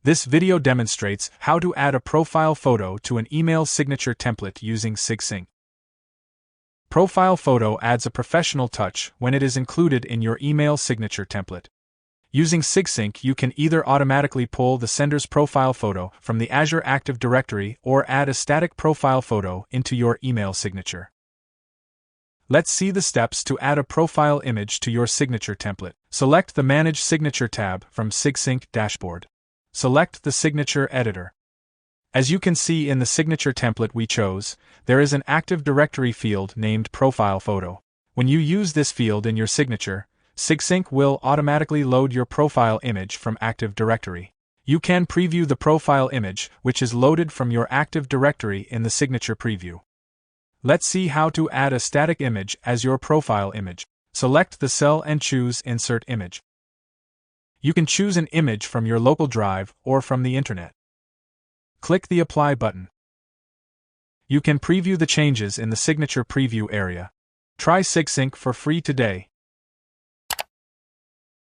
This video demonstrates how to add a profile photo to an email signature template using Sigsync. Profile photo adds a professional touch when it is included in your email signature template. Using Sigsync, you can either automatically pull the sender's profile photo from the Azure Active Directory or add a static profile photo into your email signature. Let's see the steps to add a profile image to your signature template. Select the Manage Signature tab from Sigsync dashboard. Select the signature editor. As you can see in the signature template we chose, there is an Active Directory field named Profile Photo. When you use this field in your signature, Sigsync will automatically load your profile image from Active Directory. You can preview the profile image, which is loaded from your Active Directory in the signature preview. Let's see how to add a static image as your profile image. Select the cell and choose Insert Image. You can choose an image from your local drive or from the internet. Click the Apply button. You can preview the changes in the signature preview area. Try Sigsync for free today.